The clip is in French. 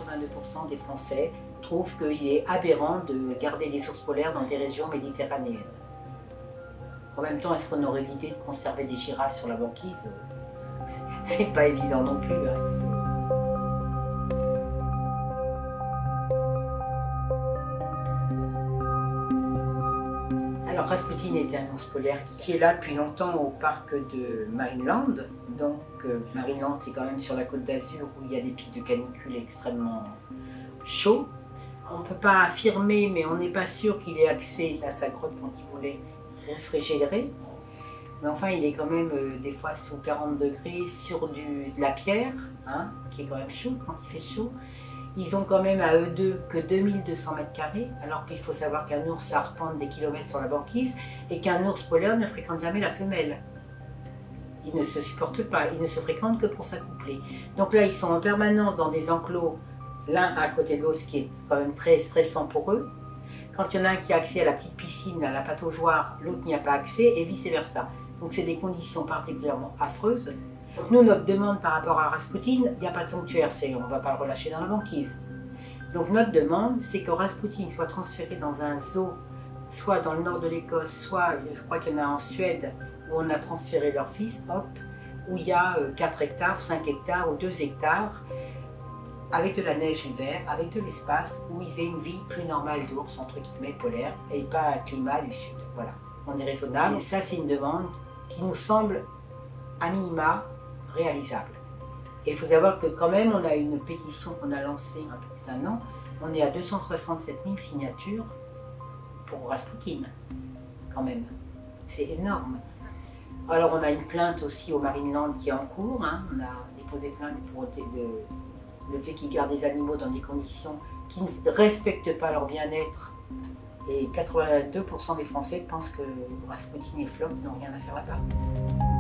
82% des Français trouvent qu'il est aberrant de garder des ours polaires dans des régions méditerranéennes. En même temps, est-ce qu'on aurait l'idée de conserver des girafes sur la banquise? C'est pas évident non plus. Alors Rasputin était un ours polaire qui est là depuis longtemps au parc de Marineland. Donc Marineland, c'est quand même sur la côte d'Azur où il y a des pics de canicule extrêmement chauds. On ne peut pas affirmer, mais on n'est pas sûr qu'il ait accès à sa grotte quand il voulait réfrigérer. Mais enfin, il est quand même des fois sous 40 degrés sur de la pierre, hein, qui est quand même chaud quand il fait chaud. Ils ont quand même à eux deux que 2200 mètres carrés, alors qu'il faut savoir qu'un ours arpente des kilomètres sur la banquise et qu'un ours polaire ne fréquente jamais la femelle. Ils ne se supportent pas, ils ne se fréquentent que pour s'accoupler. Donc là, ils sont en permanence dans des enclos, l'un à côté de l'autre, ce qui est quand même très stressant pour eux. Quand il y en a un qui a accès à la petite piscine, à la pataugeoire, l'autre n'y a pas accès, et vice-versa. Donc c'est des conditions particulièrement affreuses. Donc nous, notre demande par rapport à Rasputin, il n'y a pas de sanctuaire, on ne va pas le relâcher dans la banquise. Donc notre demande, c'est que Rasputin soit transféré dans un zoo, soit dans le nord de l'Écosse, soit, je crois qu'il y en a en Suède, où on a transféré leur fils, hop, où il y a 4 hectares, 5 hectares ou 2 hectares, avec de la neige l'hiver, avec de l'espace, où ils aient une vie plus normale d'ours, entre guillemets, polaire, et pas un climat du sud. Voilà, on est raisonnable. Et ça, c'est une demande qui nous semble, à minima, réalisable. Et il faut savoir que quand même, on a une pétition qu'on a lancée un peu plus d'1 an, on est à 267 000 signatures pour Rasputin, quand même. C'est énorme. Alors on a une plainte aussi au Marineland qui est en cours, hein. On a déposé plainte pour le fait qu'ils gardent des animaux dans des conditions qui ne respectent pas leur bien-être. Et 82% des Français pensent que Rasputin et Flock n'ont rien à faire là-bas.